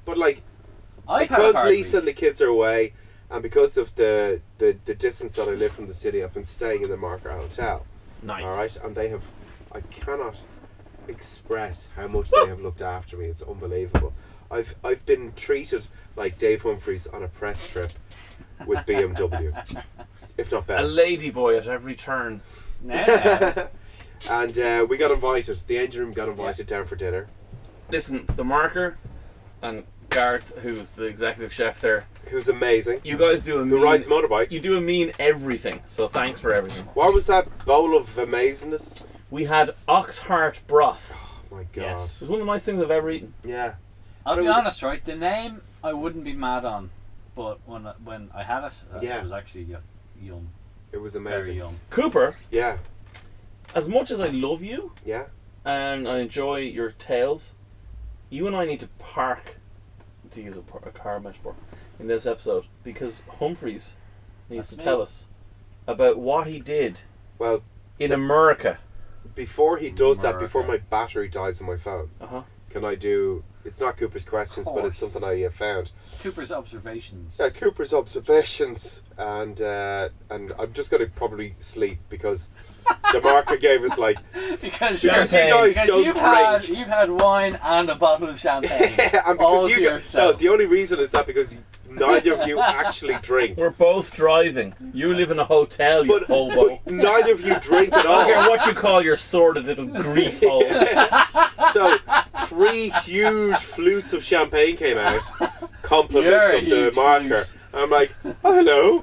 But like, I've had a because hard Lisa week. and the kids are away, and because of the distance that I live from the city, I've been staying in the Marker Hotel. Nice. All right, and they have. I cannot express how much they have looked after me. It's unbelievable. I've been treated like Dave Humphries on a press trip with BMW, if not A better. lady boy at every turn. No. And we got invited. The engine room got invited down for dinner. Listen, the Marker and Gareth, who's the executive chef there, Who's amazing. you guys do a Who mean, rides motorbikes. you do a mean everything. So thanks for everything. What was that bowl of amazingness? We had ox heart broth. Oh my god. Yes. It was one of the nice things I've ever eaten. Yeah. I'll But it be was- honest, right? The name I wouldn't be mad on, but when I had it, Yeah. it was actually yum, It was very amazing. yum. Cooper, Yeah. as much as I love you Yeah. and I enjoy your tales, you and I need to park, to use a car metaphor, in this episode because Humphreys needs That's to me. tell us about what he did Well, in America. before he does that, before my America. battery dies on my phone, can I do... It's not Cooper's questions, but it's course. something I found. Cooper's observations. Yeah, Cooper's observations, and I'm just going to probably sleep because the Marker gave us like... because Because you guys because don't you've had wine and a bottle of champagne. and all because to you guys... No, yourself. the only reason is that because neither of you actually drink. We're both driving. You live in a hotel, you hobo. But neither of you drink at I don't care all. what you call your sordid little grief hole. So 3 huge flutes of champagne came out, compliments You're a of the huge Marker. flute. I'm like, oh, hello.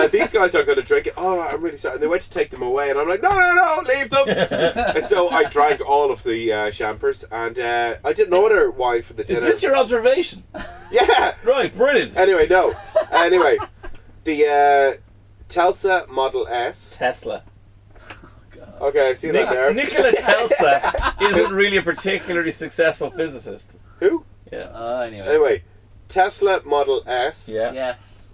These guys aren't going to drink it. Oh, I'm really sorry. And they went to take them away, and I'm like, no, leave them. And so I drank all of the champers, and I didn't order wine for the Is dinner. this your observation? Yeah. Right, brilliant. Anyway, no. Anyway, the Telsa Model S. Tesla. Okay, I see that there. Nikola Tesla isn't really a particularly successful physicist. Who? Yeah. Anyway, Tesla Model S Yeah. Yes.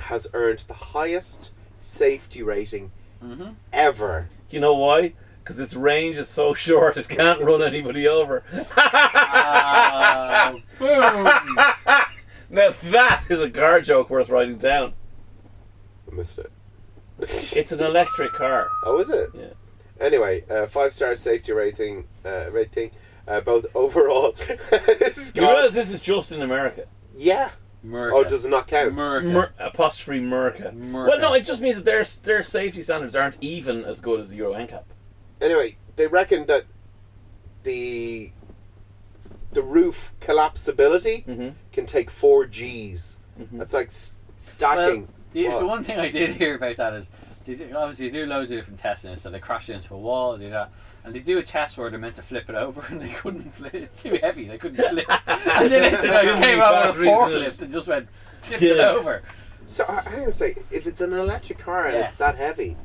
has earned the highest safety rating Mm-hmm. ever. Do you know why? Because its range is so short it can't run anybody over. Boom. Now that is a car joke worth writing down. I missed it. It's an electric car. Oh, is it? Yeah. Anyway, 5-star safety rating, both overall. This is You realize this is just in America. Yeah. America. Oh, does it not count? Apostrophe America. America. Well, no, it just means that their safety standards aren't even as good as the Euro NCAP. Anyway, they reckon that the roof collapsibility Mm-hmm. can take 4 Gs. Mm-hmm. That's like stacking. Well, the one thing I did hear about that is, obviously they do loads of different testing, so they crash it into a wall, do that, and they do a test where they're meant to flip it over, and they couldn't flip it. It's too heavy, they couldn't flip it. And then it Too many came out with a batteries in it. forklift and just went, tipped Did it it. over. So I was gonna say, if it's an electric car and Yes. it's that heavy,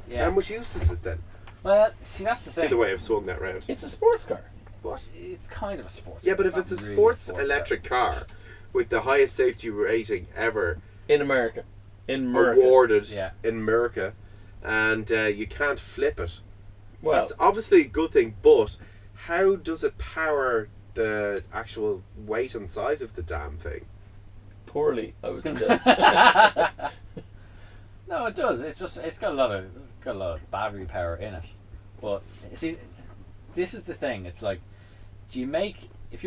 Yeah. how much use is it then? Well, see, that's the See thing. the way I've swung that round. It's a sports car. What? It's kind of a sports Yeah, but car. if it's a not really sports car. electric car with the highest safety rating ever In America. In America. awarded Yeah. in America, and you can't flip it, Well, that's obviously a good thing, but how does it power the actual weight and size of the damn thing? poorly, I would suggest. No, it does. It's just it's got a lot of battery power in it. But see, this is the thing. It's like, if you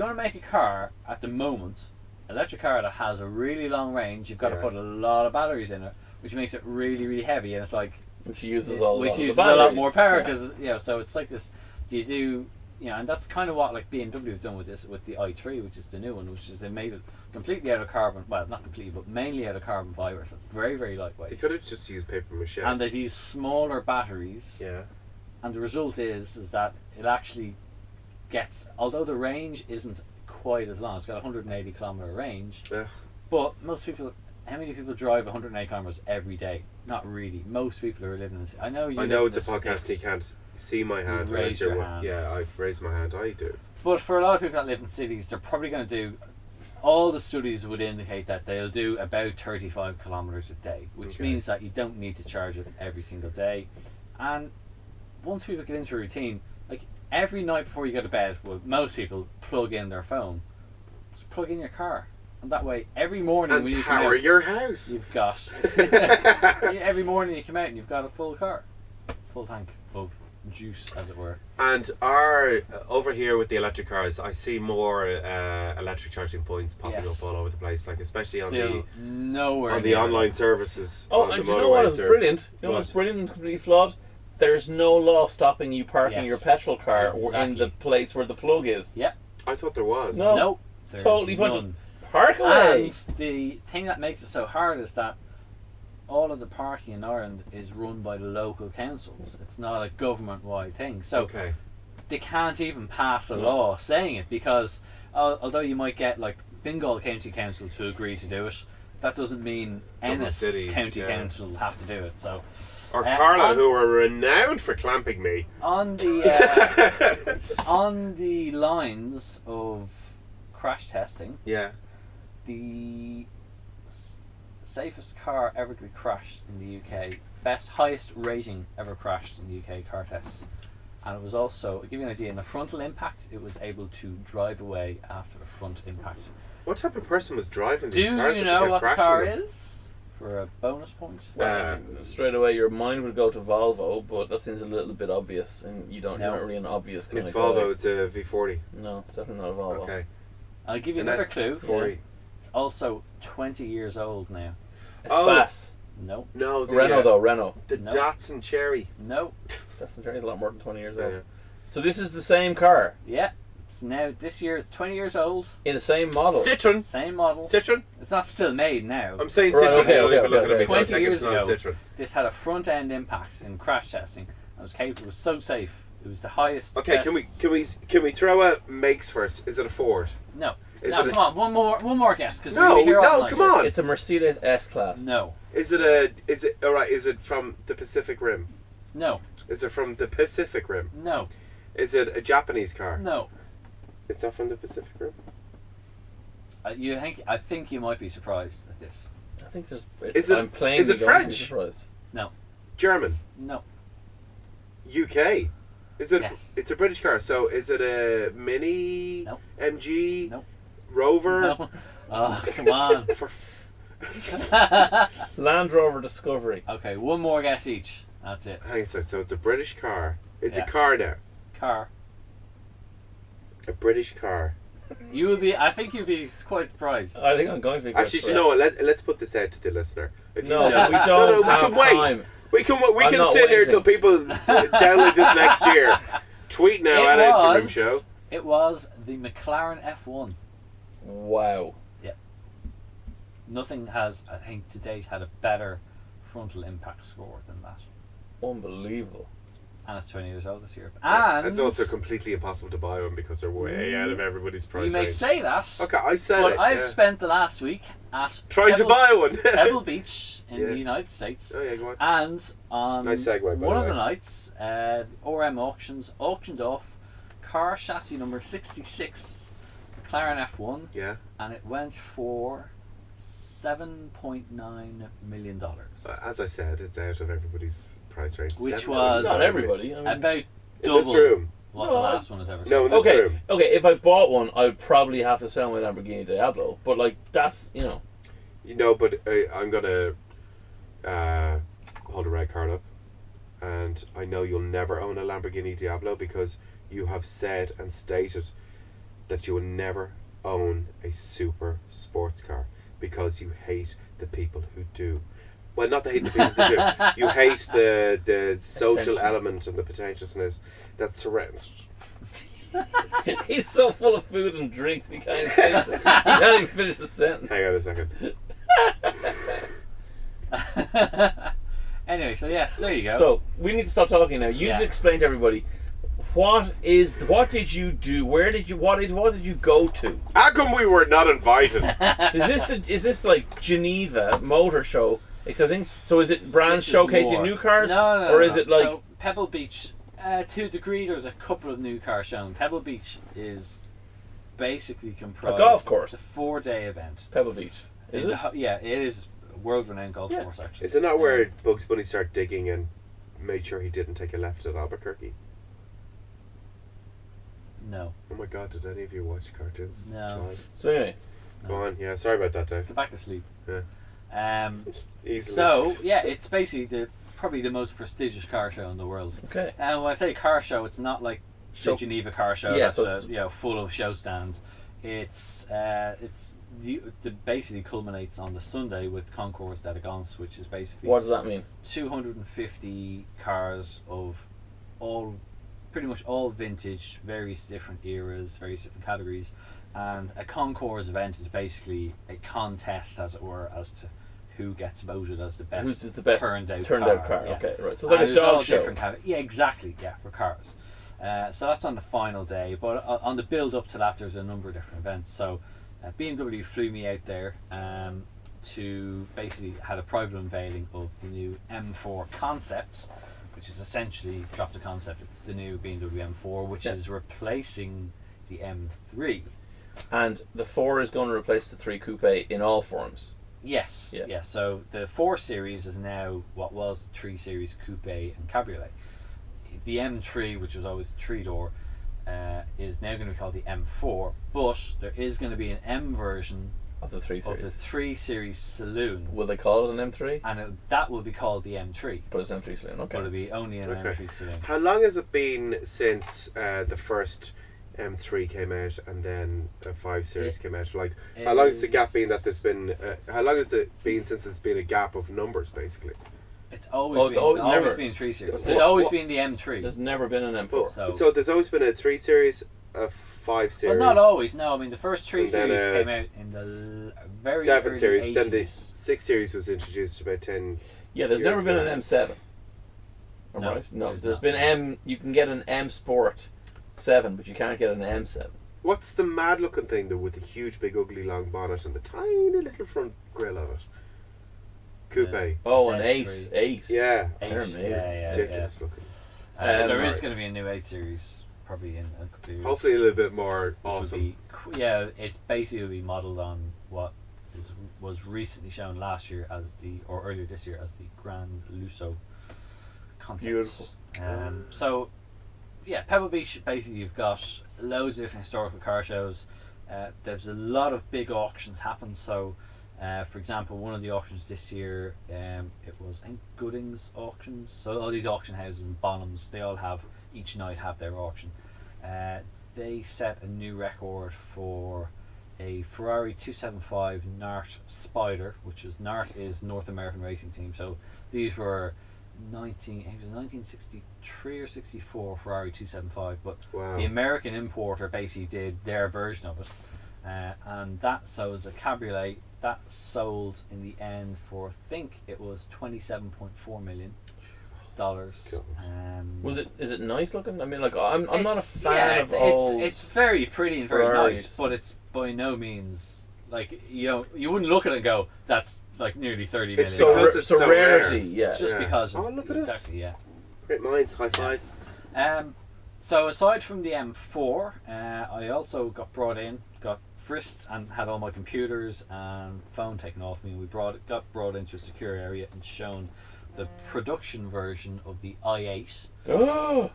want to make a car at the moment, electric car that has a really long range, you've got to Yeah. put a lot of batteries in it, which makes it really, really heavy, and it's like which uses all which of the uses a lot batteries. more power Yeah. because so it's like this. And that's kind of what like BMW has done with the i3, which is the new one, which is they made it completely out of carbon. Well, not completely, but mainly out of carbon fiber. So it's very, very They lightweight. could have just used paper mache. And they've used smaller batteries. Yeah. And the result is that it actually gets, although the range isn't quite as long, it's got a 180 kilometer range. Yeah. But how many people drive 180 kilometers every day? Not really. Most people who are living in this. I know it's a podcast and you can't see my hand. raised your hand. Yeah, I've raised my hand. I do. But for a lot of people that live in cities, they're probably going to do. All the studies would indicate that they'll do about 35 kilometers a day, which Okay. means that you don't need to charge it every single day. And once people get into a routine, like every night before you go to bed, well, most people plug in their phone, Just plug in your car, and that way every morning And when you come power out, your house. you've got every morning you come out and you've got a full car, full tank of juice, as it were. And over here with the electric cars, I see more electric charging points popping Yes. up all over the place, like especially Still nowhere on the near online that. services. Oh, on and the do you know what motorways is there. brilliant? You know What? what's brilliant and completely flawed? There's no law stopping you parking Yes. your petrol car or in the Exactly. place where the plug is. I thought there was. No. Nope. There's Totally fine. none. Park away! And the thing that makes it so hard is that all of the parking in Ireland is run by the local councils. It's not a government-wide thing. So Okay. they can't even pass a No. law saying it, because although you might get like Fingal County Council to agree to do it, that doesn't mean Dublin Ennis City, County yeah. Council have to do it. So Or Uh, Carla, on- who are renowned for clamping me. on the on the lines of crash testing, Yeah. the safest car ever to be crashed in the UK, highest rating ever crashed in the UK car tests, and it was also, to give you an idea, in the frontal impact, it was able to drive away after the front impact. What type of person was driving Do these cars? you that know kept what the crashing car them? is? For a bonus point? Straight away, your mind would go to Volvo, but that seems a little bit obvious, and you're No. not really an obvious kind It's of Volvo. guy. It's a V40. No, it's definitely not a Volvo. Okay. I'll give you And another that's clue. 40. It's also 20 years old now. A Oh. Spas. No, No, the, Renault though, Renault. The No. Datsun Cherry. no. That's a lot more than 20 years Yeah. old. So this is the same car Yeah, it's now, this year, it's 20 years old. in the same model. Citroen. Same model. Citroen. It's not still made now. I'm saying Right, Citroen. okay, now, okay, if you look okay, at it, okay. so I 20 think years it's not ago. Citroen. This had a front end impact in crash testing. It was capable. It was so safe. It was the highest. Okay, best- can we throw out makes first? Is it a Ford? No. Is No, it come on. One more guess, because No, we're here all no, night. come on. It's a Mercedes S-Class. No, Is it all right? Is it from the Pacific Rim? no, Is it from the Pacific Rim? no, Is it a Japanese car? no. It's not from the Pacific Rim. I think you might be surprised at this. I think there's. Is it- I'm plainly is it going to be French? surprised. German. No. UK. Is it? Yes. It's a British car. So is it a Mini? No. MG? No. Rover? No. Oh, come on. For Land Rover Discovery. Okay, one more guess each. That's it. hang on a second. So it's a British car. It's Yeah. a car now. Car. A British car. You will be. I think you'll be quite surprised. I think I'm going to be. quite Actually, do you surprised. know what? Let's put this out to the listener. If you- No, we don't No, we have can wait. time. We I'm can not sit here waiting. till people download this next year. Tweet now at Edge Room Show. It was the McLaren F1. Wow. Nothing has, I think, to date had a better frontal impact score than that. Unbelievable. And it's 20 years old this year. Yeah, And it's also completely impossible to buy one because they're way out of everybody's price you may range. say that, Okay, I said but it. I've yeah. spent the last week at Trying to buy one. Pebble Beach in Yeah. the United States. Oh yeah, go on. And on Nice segue, by one the of the way. nights, ORM Auctions auctioned off car chassis number 66, McLaren F1, Yeah. and it went for $7.9 million. As I said, it's out of everybody's price range. Which 7 was- Not everybody. I mean, About in double this room. what No, the last one has ever No, in sold. this okay, room. okay. If I bought one, I would probably have to sell my Lamborghini Diablo. But like, that's You know, but I'm gonna hold a red card up, and I know you'll never own a Lamborghini Diablo because you have said and stated that you will never own a super sports car because you hate the people who do. Well, not the hate the people who do. You hate the social Attention. element and the pretentiousness that surrounds it. He's so full of food and drink that he can't even finish it. He can't even finish the sentence. Hang on a second. Anyway, so yes, there you go. So we need to stop talking now. You Yeah. need to explain to everybody what did you do? What did you go to? How come we were not invited? Is this like Geneva Motor Show? Exciting. So is it brands This is showcasing more. new cars, No, or is no. it like So, Pebble Beach? To a degree, there's a couple of new cars shown. Pebble Beach is basically comprised golf course? It's a 4-day event. Pebble Beach? Is it? Yeah, it is a world-renowned golf Yeah. course actually. Is it not where Bugs Bunny started digging and made sure he didn't take a left at Albuquerque? No. Oh my god, did any of you watch cartoons? as a No. child? So anyway, Go on. Yeah, sorry about that, Dave. Go back to sleep. Yeah. Easily. So yeah, it's basically probably the most prestigious car show in the world. okay. And when I say car show, it's not like Show- the Geneva car show Yeah, that's so it's- full of show stands. It's basically culminates on the Sunday with Concours d'Elegance, which is basically What does that mean? 250 cars of pretty much all vintage, various different eras, various different categories. And a concours event is basically a contest, as it were, as to who gets voted as the best, Who's the best turned out car? Yeah. Okay, right. So it's like a there's all dog show. different yeah, exactly. Yeah, for cars. So that's on the final day. But on the build up to that, there's a number of different events. So BMW flew me out there to basically had a private unveiling of the new M4 concept, which is essentially drop the concept. It's the new BMW M4, which is replacing the M3. And the 4 is going to replace the 3 Coupe in all forms. Yes. Yeah. Yeah. So the 4 Series is now what was the 3 Series Coupe and Cabriolet. The M3, which was always 3-door, is now going to be called the M4. But there is going to be an M version Of the 3 of Series. the 3 Series Saloon, Will they call it an M3? and that will be called the M3. But it's M3 Saloon. But it'll Okay. be only an Okay. M3 Saloon. How long has it been since the first M3 came out and then a 5 Series came out? Like, how long has the gap been that there's been? How long has it been since there's been a gap of numbers, basically? It's always Oh, it's been always- never- been 3 Series. What- There's always what- been the M3. There's never been an M4. But, So- so there's always been a 3 Series, a 5 Well, Series, not always. No, I mean the first 3 And then, Series came out in the very 7 early Series. 80s. Then the 6 Series was introduced about 10. Yeah, there's Years never been ago. an M7. Am I No, right? No, there's there's not. been M. You can get an M Sport 7, but you can't get an M7. What's the mad looking thing though with the huge, big, ugly, long bonnet and the tiny little front grille of it? Coupe. Oh, an Z3. 8. Yeah. Eight, They're amazing. Yeah. Ridiculous looking. There sorry. is going to be a new 8 Series probably in a couple of years. Hopefully a little bit more which will awesome. be yeah, it basically will be modelled on what was recently shown last year or earlier this year as the Gran Lusso concept. Beautiful. So yeah, Pebble Beach, basically you've got loads of different historical car shows. There's a lot of big auctions happen. So for example, one of the auctions this year, it was I think Gooding's auctions. So all these auction houses and Bonhams, they all have each night have their auction. They set a new record for a Ferrari 275 Nart Spider, which is Nart is North American racing team. So these were 1963 or 64 Ferrari 275, but Wow. the American importer basically did their version of it, and that so it's a cabriolet that sold in the end for I think it was $27.4 million. Is it nice looking? I mean, like I'm not a It's- fan of it's, old. it's very pretty and very Ferraris. nice, but it's by no means like you wouldn't look at it and go that's like nearly 30 million. It's so, because it's so rarity. rare. Yeah. It's just Yeah. because of Oh, look at this. exactly yeah. Great minds, high fives. So aside from the M4, I also got frisked and had all my computers and phone taken off me. And got brought into a secure area and shown the production version of the i8. Oh,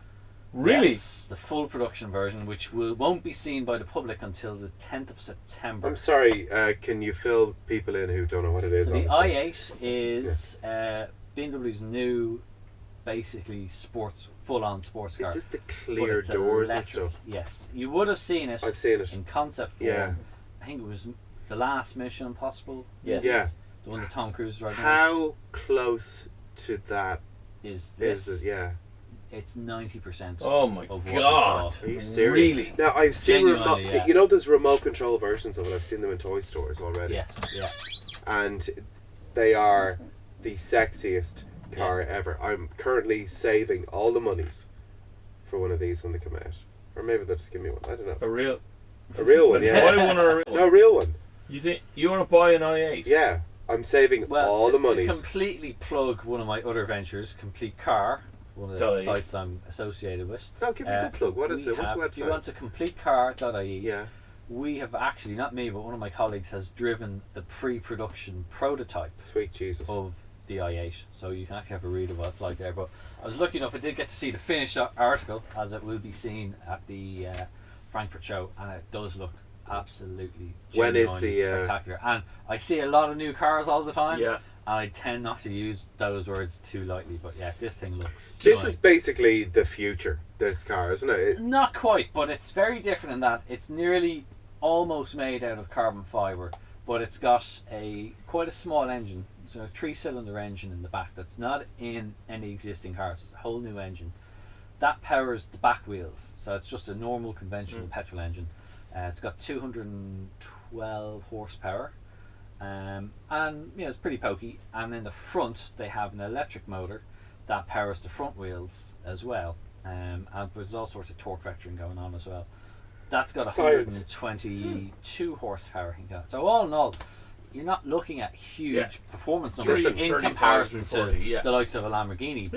really? Yes, the full production version, which won't be seen by the public until the 10th of September. I'm sorry, can you fill people in who don't know what it is? So the obviously? i8 is BMW's new, basically full-on sports car. Is this the but clear it's doors and electric. stuff? Yes, you would have seen it I've seen it. in concept form. Yeah. I think it was the last Mission Impossible. Yes. Yeah. The one that Tom Cruise is right now. How close to that Is is this? it? Yeah. It's 90%. Oh my Of what we god! saw. Are you serious? Really? Now I've seen Genuinely, yeah. you know there's remote control versions of it. I've seen them in toy stores already. Yes. Yeah. And they are the sexiest car ever. I'm currently saving all the monies for one of these when they come out. Or maybe they'll just give me one. I don't know. A real A real one, Buy yeah. one or a real one? No, a real one. You think you want to buy an i8? Yeah. I'm saving Well, all the to monies. completely plug one of my other ventures, Complete Car, one of the Dot IE. sites I'm associated with. No, give me a good plug. What is it? What's the If you website? want to completecar.ie, Yeah. we have actually, not me, but one of my colleagues has driven the pre-production prototype Sweet Jesus. of the i8, so you can actually have a read of what it's like there. But I was lucky enough I did get to see the finished article, as it will be seen at the Frankfurt show, and it does look absolutely When is genuinely the, spectacular. And I see a lot of new cars all the time. Yeah. And I tend not to use those words too lightly, but yeah, this thing looks This stunning. is basically the future, this car, isn't it? Not quite, but it's very different in that it's nearly almost made out of carbon fibre, but it's got quite a small engine. It's a 3-cylinder engine in the back that's not in any existing cars. It's a whole new engine. That powers the back wheels, so it's just a normal conventional petrol engine. It's got 212 horsepower. And it's pretty pokey. And in the front they have an electric motor that powers the front wheels as well. And there's all sorts of torque vectoring going on as well. That's got 122 horsepower. I think that. So all in all, you're not looking at huge performance numbers in 35, comparison 40, to the likes of a Lamborghini.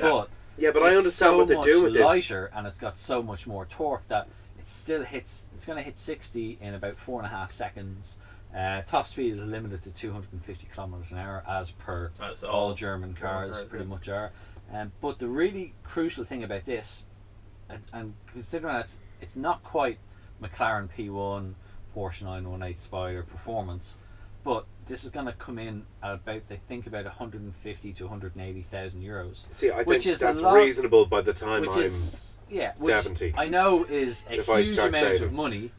Yeah. But I understand so what they're doing with much this. lighter, and it's got so much more torque that it still hits. It's going to hit 60 in about 4.5 seconds. Top speed is limited to 250 kilometers an hour, as per all German cars pretty much are. But the really crucial thing about this, and considering that it's not quite McLaren P1, Porsche 918 Spider performance, but this is going to come in at about, they think, about 150 to 180,000 euros. See, I which think is that's a lot, reasonable by the time which I'm is, which 70. I know is a If I huge start amount saving. of money,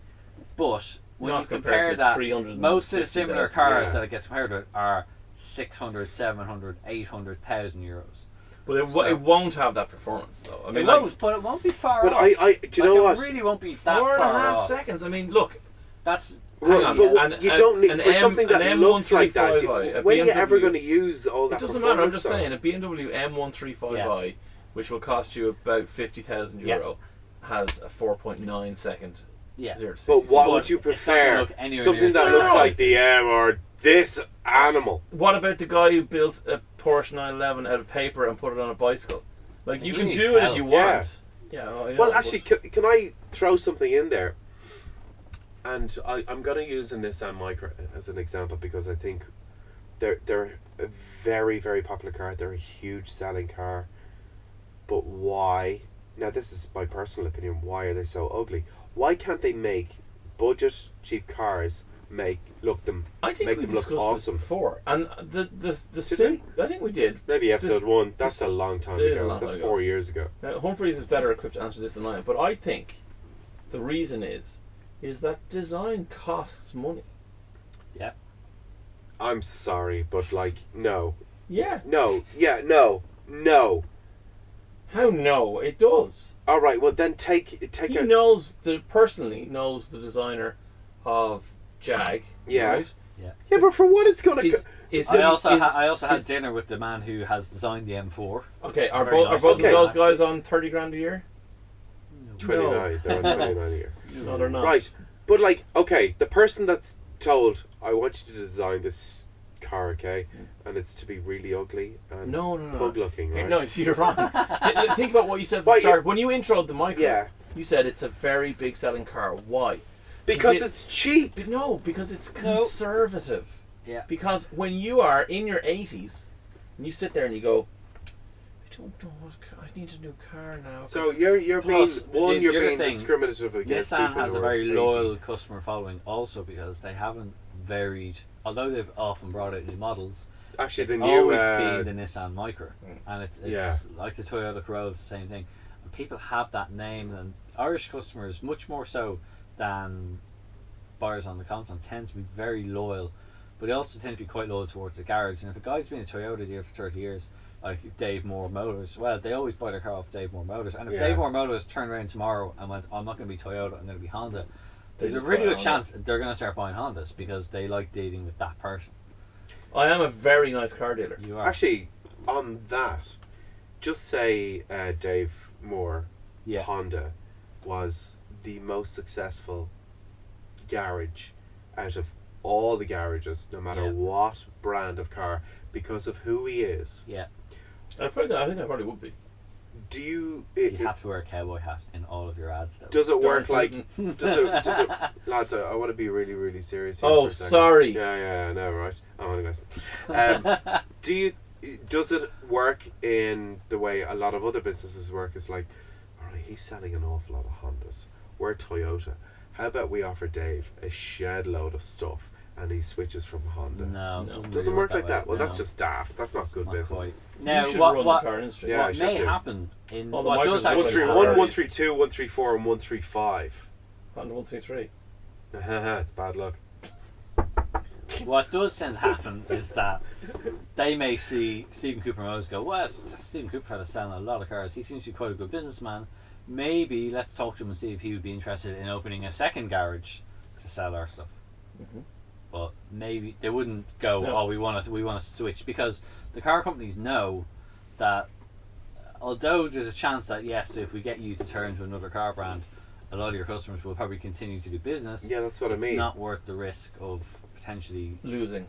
but when Not you compared compare to that, 350,000. most of the similar cars Yeah. that it gets compared with are 600, 700, 800,000 euros. But it won't have that performance, though. I mean, It won't, but it won't be far But off. do you know what? It really won't be that 4.5 far off. seconds. I mean, look. That's Well, on, but yeah. you don't need An for something that an looks like that. M135i, a When are you ever BMW going to use all that? It doesn't matter. I'm just performance, saying, a BMW M135i, which will cost you about 50,000 euro, has a 4.9 second yeah. 0 to 60. But what But would you it's not gonna prefer? look anywhere Something near that as looks good. like the M or this animal? What about the guy who built a Porsche 911 out of paper and put it on a bicycle? Like, you He can needs do it help. if you Yeah. want. Yeah. Well, Well, actually, can I throw something in there? And I'm going to use a Nissan Micra as an example because I think they're a very, very popular car. They're a huge selling car. But why? Now, this is my personal opinion. Why are they so ugly? Why can't they make budget, cheap cars I think make we them look discussed awesome? this before, and the Did I think we did. Maybe episode This- 1. That's this- a long time it is a ago. long That's time 4 ago. years ago. Now, Humphreys is better equipped to answer this than I am, but I think the reason is that design costs money. I'm sorry, but no. Yeah. No. Yeah, no. No. How no? It does. All right, well then take He personally knows the designer of Jag. Yeah. Right? Yeah, but for what it's going to Is I also is- had is- dinner with the man who has designed the M4. Okay, are Very both nice. of Okay. those guys on 30 grand a year? 29. They're on 29 a year. No, they're not. Right, but okay, the person that's told, I want you to design this car, okay, and it's to be really ugly and No. pug looking, right? No, see, you're wrong. Think about what you said at the Why, start. When you introed the Micro, Yeah, you said it's a very big selling car. Why? because Is it- it's cheap. No, because it's No. conservative. Yeah. Because when you are in your 80s and you sit there and you go, I don't know what car, I need a new car now. So you're Plus, being the other being thing, discriminative against Nissan people has who a are very 80. loyal customer following also because they haven't varied, although they've often brought out new models. Actually, It's the new always been the Nissan Micra, and it's Yeah. like the Toyota Corolla, it's the same thing. And people have that name, and Irish customers, much more so than buyers on the continent, tend to be very loyal, but they also tend to be quite loyal towards the garage. And if a guy's been a Toyota dealer for 30 years, like Dave Moore Motors, well, they always buy their car off Dave Moore Motors. And if Yeah. Dave Moore Motors turned around tomorrow and went, I'm not going to be Toyota, I'm going to be Honda, there's a just really buy good Honda. chance that they're going to start buying Hondas because they like dealing with that person. I am a very nice car dealer. You are. Actually, on that, just say Dave Moore Yeah. Honda was the most successful garage out of all the garages, no matter Yeah. what brand of car, because of who he is. Yeah. I think I probably would be. Do you? You have to wear a cowboy hat in all of your ads, though. Does it work like? Don't- Does it, lads? I want to be really, really serious here. Oh, for a second. sorry. Yeah, I know, right? I'm only messing. Do you? Does it work in the way a lot of other businesses work? It's like, all right, he's selling an awful lot of Hondas. We're Toyota. How about we offer Dave a shed load of stuff and he switches from Honda? No, No. doesn't, Doesn't really work like way. that. Well, No, that's just daft. That's not good not business. quite. You Now, should what run what, the car industry. Yeah, I what should may do. happen in All the what does Microsoft actually Ferraris. 131, happen, 132, 134, and 135. Honda 133. It's bad luck. what does tend to happen is that they may see Stephen Cooper Motors go, well, Stephen Cooper had selling a lot of cars. He seems to be quite a good businessman. Maybe let's talk to him and see if he would be interested in opening a second garage to sell our stuff. Mhm. But maybe they wouldn't go, No. oh, we want to switch, because the car companies know that although there's a chance that yes, if we get you to turn to another car brand, a lot of your customers will probably continue to do business. Yeah, that's what I It's mean. not worth the risk of potentially Losing.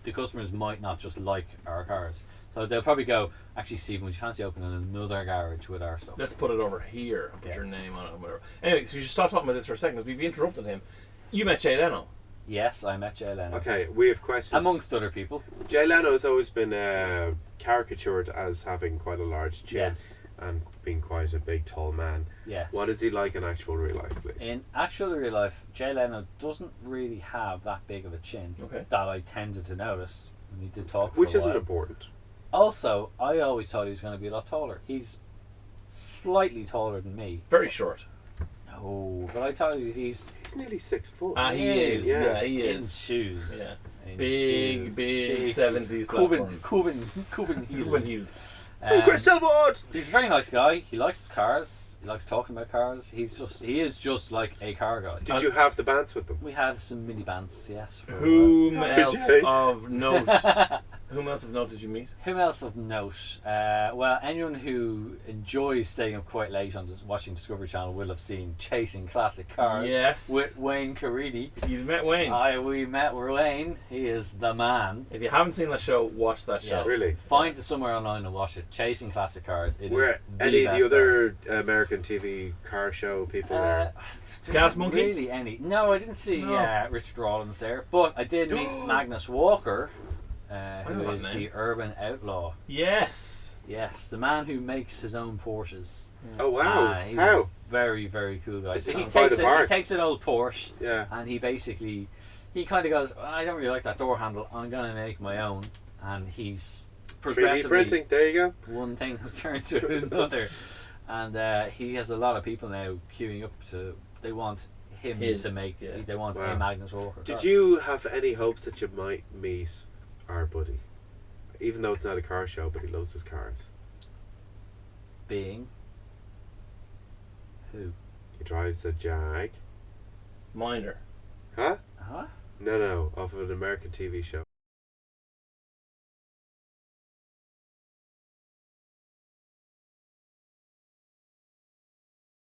the customers might not just like our cars. So they'll probably go, actually, Stephen, would you fancy opening another garage with our stuff? Let's put it over here. Put Yeah. your name on it. Or whatever. Anyway, so we should stop talking about this for a second. We've interrupted him. You met Jay Leno. Yes, I met Jay Leno. Okay, we have questions. Amongst other people. Jay Leno has always been caricatured as having quite a large chin Yes. and being quite a big, tall man. Yes. What is he like in actual real life, please? In actual real life, Jay Leno doesn't really have that big of a chin Okay. that I tended to notice when he did talk for Which a isn't while. important. Also, I always thought he was going to be a lot taller. He's slightly taller than me. Very short. Oh, but I thought he's He's nearly 6 foot. He is. Yeah. Yeah, he in is. shoes. Yeah. In Big, big 70s Cuban platforms. heels. Cuban heels. From Crystal Board! He's a very nice guy. He likes cars. He likes talking about cars. He is just like a car guy. Did you have the bands with them? We had some mini bands, yes. For a Whom Hi, else Jay. of note? while. Whom else of note did you meet? Whom else of note? Well, anyone who enjoys staying up quite late on watching Discovery Channel will have seen Chasing Classic Cars. Yes. With Wayne Caridi. You've met Wayne. We met with Wayne. He is the man. If you haven't seen that show, watch that show. Yes. Really? Find it somewhere online and watch it. Chasing Classic Cars. It Were is any of best the other American TV car show people there? there Gas isn't Monkey? Really any? No, I didn't see No. Richard Rawlins there, but I did meet Magnus Walker, know who that is name. the urban outlaw. Yes. Yes, the man who makes his own Porsches. Oh wow! He's How? a very, very cool guy. So he Sounds quite takes, he apart. takes an old Porsche Yeah. and he basically, he kind of goes, I don't really like that door handle, I'm going to make my own. And he's 3D progressively, printing. There you go. one thing has turned to another. And he has a lot of people now queuing up to, they want him His, to make, yeah. they want Wow. a Magnus Walker car. Did you have any hopes that you might meet our buddy? Even though it's not a car show, but he loves his cars. Being who? He drives a Jag. Minder. Huh? Huh? No, off of an American TV show.